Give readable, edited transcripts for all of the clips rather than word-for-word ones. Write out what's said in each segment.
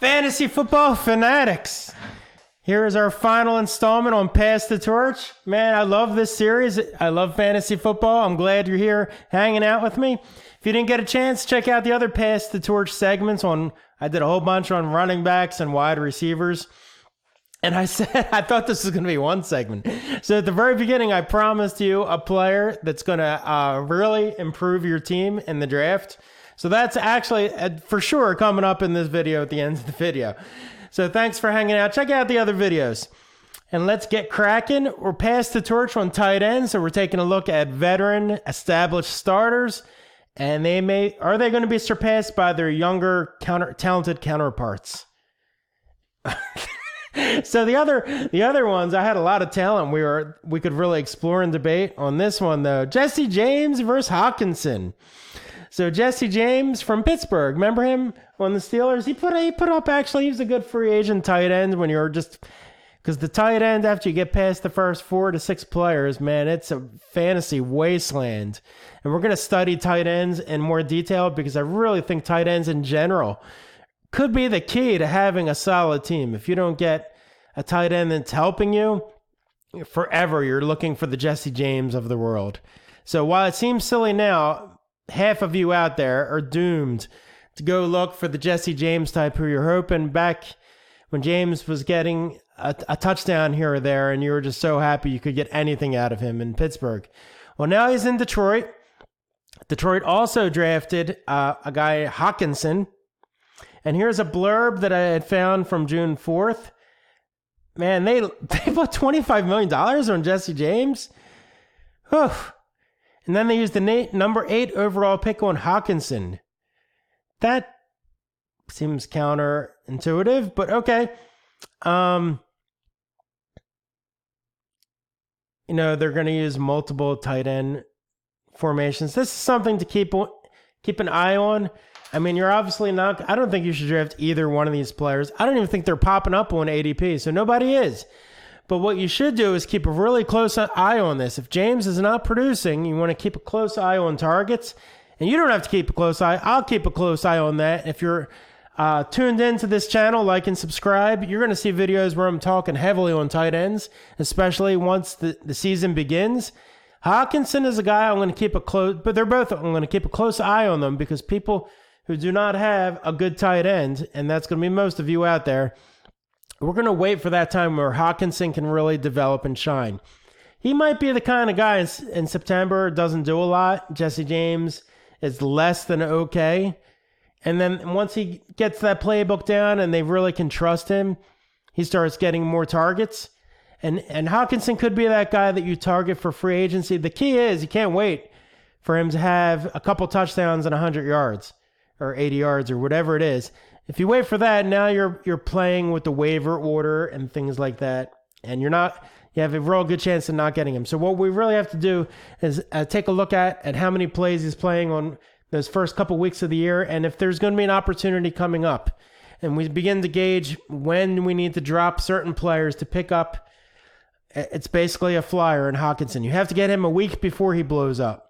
Fantasy football fanatics. Here is our final installment on Pass the Torch. Man, I love this series. I love fantasy football. I'm glad you're here hanging out with me. If you didn't get a chance, check out the other Pass the Torch segments I did a whole bunch on running backs and wide receivers. And I said, I thought this was going to be one segment. So at the very beginning, I promised you a player that's going to really improve your team in the draft. So that's actually for sure coming up in this video at the end of the video. So thanks for hanging out. Check out the other videos. And let's get cracking. We're past the torch on tight ends. So we're taking a look at veteran established starters. And are they going to be surpassed by their younger talented counterparts? So the other ones, I had a lot of talent we could really explore and debate. On this one though, Jesse James versus Hockenson. So Jesse James from Pittsburgh, remember him on the Steelers? He put up actually, he was a good free agent tight end when you're because the tight end, after you get past the first 4 to 6 players, man, it's a fantasy wasteland. And we're going to study tight ends in more detail because I really think tight ends in general could be the key to having a solid team. If you don't get a tight end that's helping you, forever you're looking for the Jesse James of the world. So while it seems silly now, half of you out there are doomed to go look for the Jesse James type who you're hoping back when James was getting a touchdown here or there and you were just so happy you could get anything out of him in Pittsburgh. Well, now he's in Detroit. Detroit also drafted a guy, Hockenson. And here's a blurb that I had found from June 4th. Man, they put $25 million on Jesse James. Whew. And then they used the number 8 overall pick on Hockenson. That seems counterintuitive, but okay. They're going to use multiple tight end formations. This is something to keep an eye on. I mean, you're obviously not... I don't think you should draft either one of these players. I don't even think they're popping up on ADP, so nobody is. But what you should do is keep a really close eye on this. If James is not producing, you want to keep a close eye on targets. And you don't have to keep a close eye. I'll keep a close eye on that. If you're tuned into this channel, like and subscribe, you're going to see videos where I'm talking heavily on tight ends, especially once the season begins. Hockenson is a guy I'm going to keep I'm going to keep a close eye on them because people who do not have a good tight end, and that's going to be most of you out there, we're going to wait for that time where Hockenson can really develop and shine. He might be the kind of guy in September, doesn't do a lot. Jesse James is less than okay. And then once he gets that playbook down and they really can trust him, he starts getting more targets. And Hockenson could be that guy that you target for free agency. The key is you can't wait for him to have a couple touchdowns and 100 yards or 80 yards or whatever it is. If you wait for that, now you're playing with the waiver order and things like that, and you have a real good chance of not getting him. So what we really have to do is take a look at how many plays he's playing on those first couple weeks of the year, and if there's going to be an opportunity coming up. And we begin to gauge when we need to drop certain players to pick up. It's basically a flyer in Hockenson. You have to get him a week before he blows up.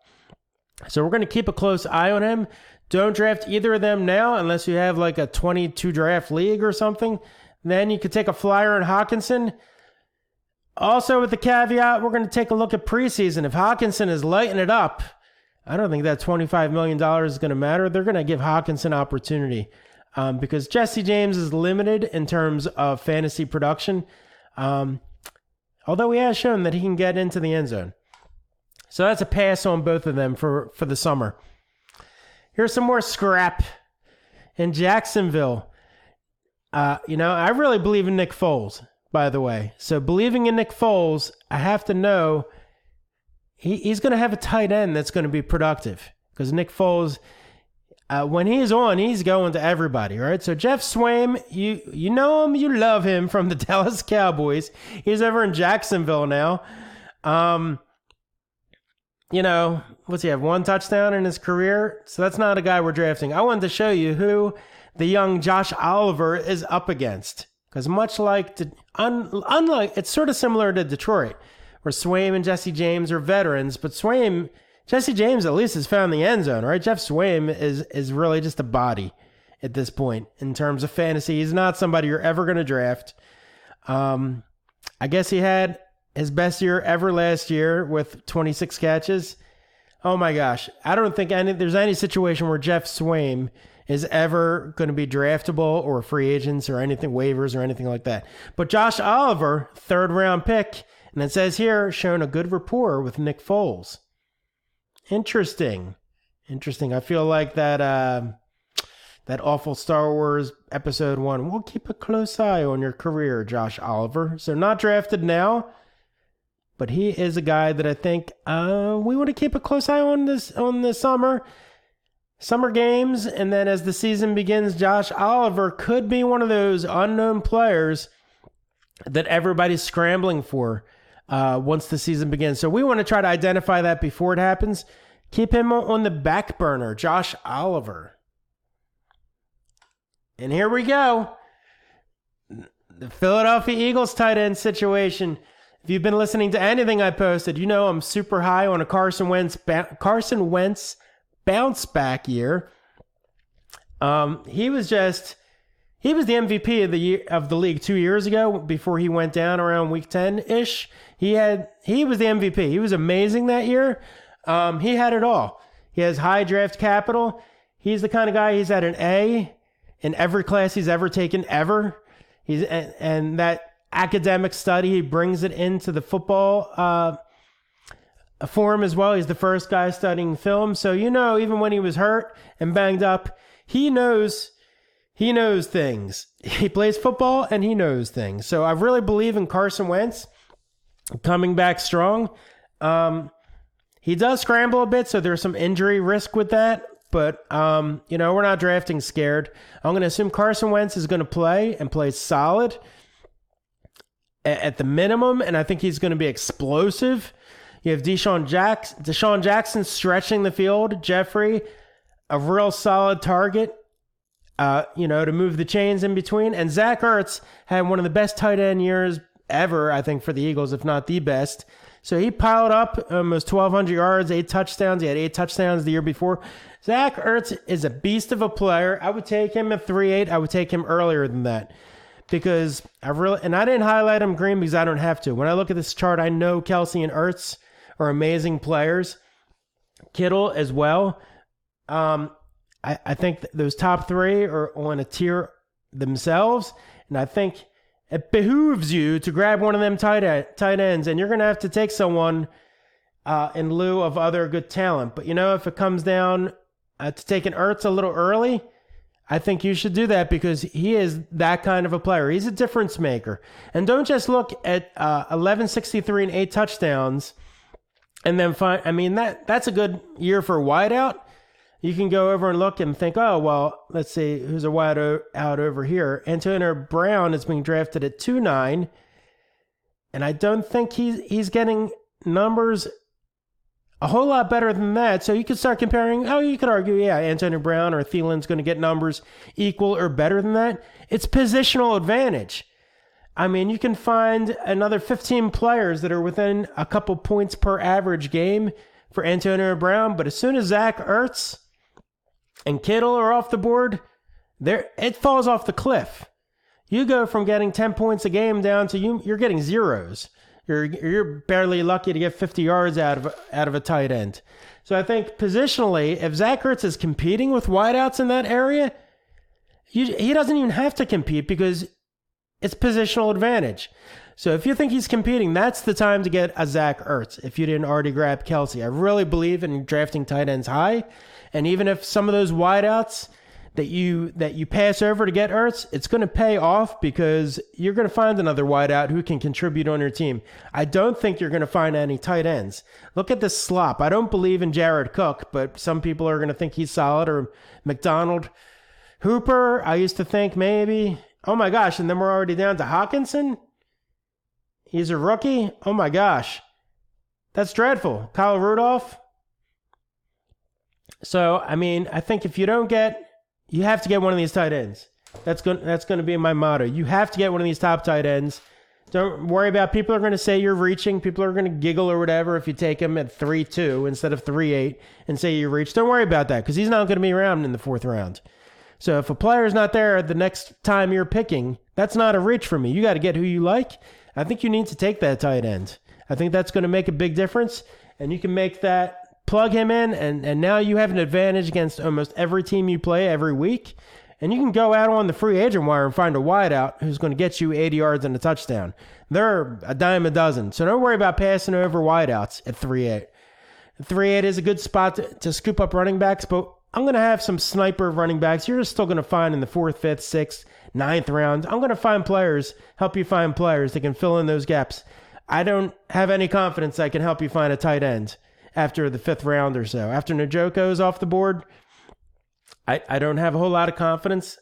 So we're going to keep a close eye on him. Don't draft either of them now unless you have like a 22 draft league or something. Then you could take a flyer on Hockenson. Also with the caveat, we're going to take a look at preseason. If Hockenson is lighting it up, I don't think that $25 million is going to matter. They're going to give Hockenson opportunity because Jesse James is limited in terms of fantasy production. Although he has shown that he can get into the end zone. So that's a pass on both of them for the summer. Here's some more scrap in Jacksonville. I really believe in Nick Foles, by the way. So believing in Nick Foles, I have to know he's going to have a tight end that's going to be productive. Because Nick Foles, when he's on, he's going to everybody, right? So Jeff Swaim, you know him, you love him from the Dallas Cowboys. He's over in Jacksonville now. What's he have? 1 touchdown in his career? So that's not a guy we're drafting. I wanted to show you who the young Josh Oliver is up against. Because much like, unlike, it's sort of similar to Detroit, where Swaim and Jesse James are veterans, but Jesse James at least has found the end zone, right? Jeff Swaim is really just a body at this point in terms of fantasy. He's not somebody you're ever going to draft. I guess he had his best year ever last year with 26 catches. Oh my gosh. I don't think there's any situation where Jeff Swaim is ever going to be draftable or free agents or anything, waivers or anything like that. But Josh Oliver, 3rd round pick, and it says here, shown a good rapport with Nick Foles. Interesting. I feel like that awful Star Wars Episode 1. We'll keep a close eye on your career, Josh Oliver. So not drafted now, but he is a guy that I think we want to keep a close eye on the summer games. And then as the season begins, Josh Oliver could be one of those unknown players that everybody's scrambling for once the season begins. So we want to try to identify that before it happens. Keep him on the back burner, Josh Oliver. And here we go. The Philadelphia Eagles tight end situation. If you've been listening to anything I posted, you know I'm super high on a Carson Wentz bounce back year. He was the MVP of the league 2 years ago before he went down around week 10-ish. He was the MVP. He was amazing that year. He had it all. He has high draft capital. He's the kind of guy, he's at an A in every class he's ever taken ever. And that academic study, he brings it into the football forum as well. He's the first guy studying film. So, even when he was hurt and banged up, he knows things. He plays football and he knows things. So I really believe in Carson Wentz coming back strong. He does scramble a bit, so there's some injury risk with that. But, we're not drafting scared. I'm going to assume Carson Wentz is going to play and play solid at the minimum, and I think he's going to be explosive. You have Deshaun Jackson stretching the field. Jeffrey, a real solid target, to move the chains in between. And Zach Ertz had one of the best tight end years ever, I think, for the Eagles, if not the best. So he piled up almost 1,200 yards, 8 touchdowns. He had 8 touchdowns the year before. Zach Ertz is a beast of a player. I would take him at 3.8. I would take him earlier than that because I didn't highlight him green because I don't have to. When I look at this chart, I know Kelsey and Ertz are amazing players. Kittle as well. I think those top 3 are on a tier themselves, and I think it behooves you to grab one of them tight ends, and you're going to have to take someone in lieu of other good talent. But, if it comes down to taking Ertz a little early, I think you should do that because he is that kind of a player. He's a difference maker. And don't just look at 1163 and 8 touchdowns and then that's a good year for a wideout. You can go over and look and think, oh, well, let's see, who's a wide out over here? Antonio Brown is being drafted at 2.9, and I don't think he's getting numbers a whole lot better than that. So you could start comparing. Oh, you could argue, yeah, Antonio Brown or Thielen's going to get numbers equal or better than that. It's positional advantage. I mean, you can find another 15 players that are within a couple points per average game for Antonio Brown, but as soon as Zach Ertz and Kittle are off the board, it falls off the cliff. You go from getting 10 points a game down to you're getting zeros. You're barely lucky to get 50 yards out of a tight end. So I think positionally, if Zach Ertz is competing with wideouts in that area, he doesn't even have to compete because it's positional advantage. So if you think he's competing, that's the time to get a Zach Ertz if you didn't already grab Kelsey. I really believe in drafting tight ends high. And even if some of those wideouts that you pass over to get Ertz, it's going to pay off because you're going to find another wideout who can contribute on your team. I don't think you're going to find any tight ends. Look at this slop. I don't believe in Jared Cook, but some people are going to think he's solid, or McDonald. Hooper, I used to think maybe. Oh my gosh, and then we're already down to Hawkinson? He's a rookie? Oh my gosh. That's dreadful. Kyle Rudolph? So, I think if you you have to get one of these tight ends. That's going to be my motto. You have to get one of these top tight ends. Don't worry about people are going to say you're reaching. People are going to giggle or whatever if you take him at 3.2 instead of 3.8 and say you reach. Don't worry about that because he's not going to be around in the 4th round. So if a player is not there the next time you're picking, that's not a reach for me. You got to get who you like. I think you need to take that tight end. I think that's going to make a big difference, and you can make that, plug him in, and now you have an advantage against almost every team you play every week. And you can go out on the free agent wire and find a wideout who's going to get you 80 yards and a touchdown. They're a dime a dozen. So don't worry about passing over wideouts at 3-8. 3-8 is a good spot to scoop up running backs, but I'm going to have some sniper running backs you're still going to find in the 4th, 5th, 6th, 9th round. I'm going to find players, help you find players that can fill in those gaps. I don't have any confidence I can help you find a tight end after the 5th round or so. After Njoku is off the board, I don't have a whole lot of confidence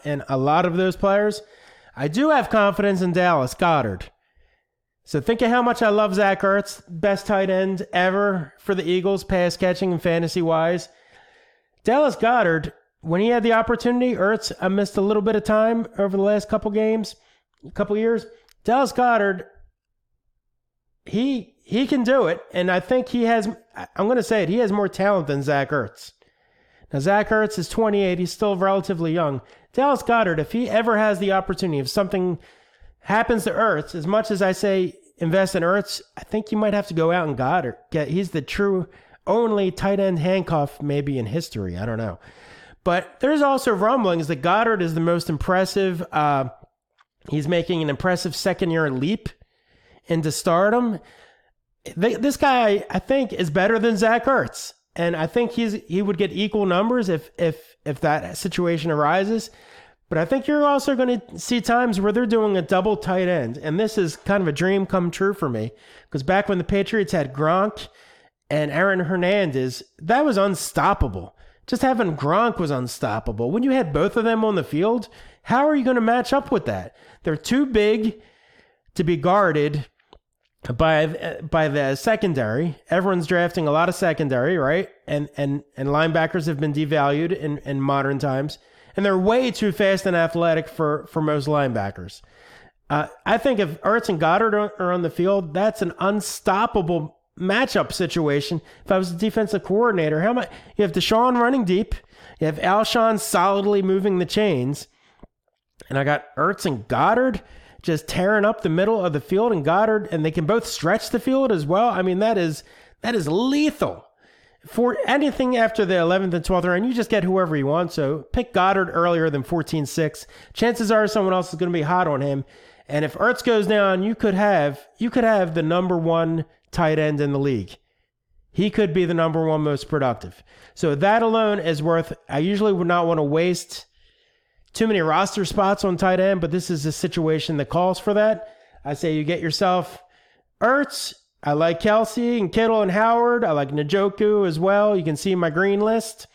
in a lot of those players. I do have confidence in Dallas Goedert. So think of how much I love Zach Ertz, best tight end ever for the Eagles, pass catching and fantasy-wise. Dallas Goedert, when he had the opportunity, Ertz missed a little bit of time over the last couple years. Dallas Goedert, he can do it, and I think he has, I'm going to say it, he has more talent than Zach Ertz. Now, Zach Ertz is 28. He's still relatively young. Dallas Goedert, if he ever has the opportunity, if something happens to Ertz, as much as I say invest in Ertz, I think you might have to go out and Goedert. He's the true only tight end handcuff maybe in history. I don't know. But there's also rumblings that Goedert is the most impressive. He's making an impressive second-year leap into stardom. This guy, I think, is better than Zach Ertz. And I think he would get equal numbers if that situation arises. But I think you're also going to see times where they're doing a double tight end. And this is kind of a dream come true for me. Because back when the Patriots had Gronk and Aaron Hernandez, that was unstoppable. Just having Gronk was unstoppable. When you had both of them on the field, how are you going to match up with that? They're too big to be guarded by the secondary. Everyone's drafting a lot of secondary, right? And linebackers have been devalued in modern times. And they're way too fast and athletic for most linebackers. I think if Ertz and Goedert are on the field, that's an unstoppable matchup situation. If I was a defensive coordinator, you have Deshaun running deep, you have Alshon solidly moving the chains, and I got Ertz and Goedert just tearing up the middle of the field, and Goedert, and they can both stretch the field as well. I mean, that is lethal. For anything after the 11th and 12th round, you just get whoever you want. So pick Goedert earlier than 14-6. Chances are someone else is going to be hot on him. And if Ertz goes down, you could have the number one tight end in the league. He could be the number one most productive. So that alone is worth. I usually would not want to waste too many roster spots on tight end, but this is a situation that calls for that. I say you get yourself Ertz. I like Kelsey and Kittle and Howard. I like Njoku as well. You can see my green list.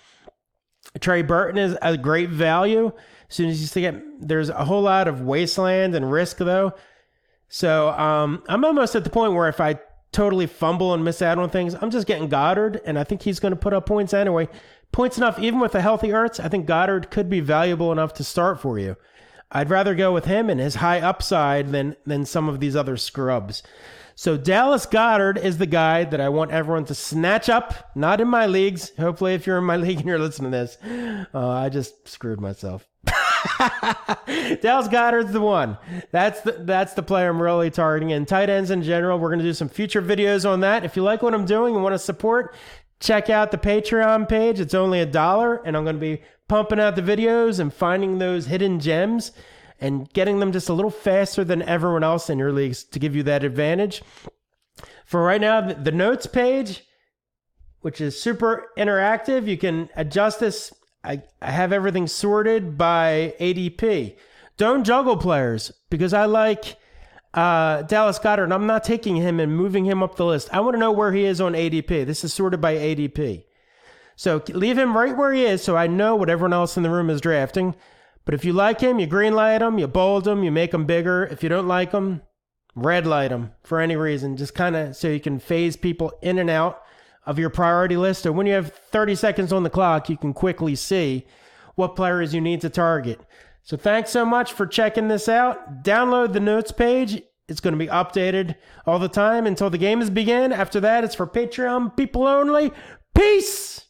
Trey Burton is a great value. As soon as you see it, there's a whole lot of wasteland and risk, though. So I'm almost at the point where if I totally fumble and miss out on things, I'm just getting Goedert, and I think he's going to put up points anyway. Points enough, even with a healthy Ertz, I think Goedert could be valuable enough to start for you. I'd rather go with him and his high upside than some of these other scrubs. So Dallas Goedert is the guy that I want everyone to snatch up, not in my leagues. Hopefully, if you're in my league and you're listening to this, I just screwed myself. Dallas Goedert's the one. That's the player I'm really targeting. And tight ends in general, we're going to do some future videos on that. If you like what I'm doing and want to support, check out the Patreon page. It's only $1, and I'm going to be pumping out the videos and finding those hidden gems and getting them just a little faster than everyone else in your leagues to give you that advantage. For right now, the notes page, which is super interactive, you can adjust this. I have everything sorted by ADP. Don't juggle players, because I like Dallas Goedert, and I'm not taking him and moving him up the list. I want to know where he is on ADP. This is sorted by ADP. So leave him right where he is so I know what everyone else in the room is drafting. But if you like him, you green light him, you bold him, you make him bigger. If you don't like him, red light him for any reason. Just kind of so you can phase people in and out of your priority list. So when you have 30 seconds on the clock, you can quickly see what players you need to target. So thanks so much for checking this out. Download the notes page. It's going to be updated all the time until the games begin. After that, it's for Patreon people only. Peace!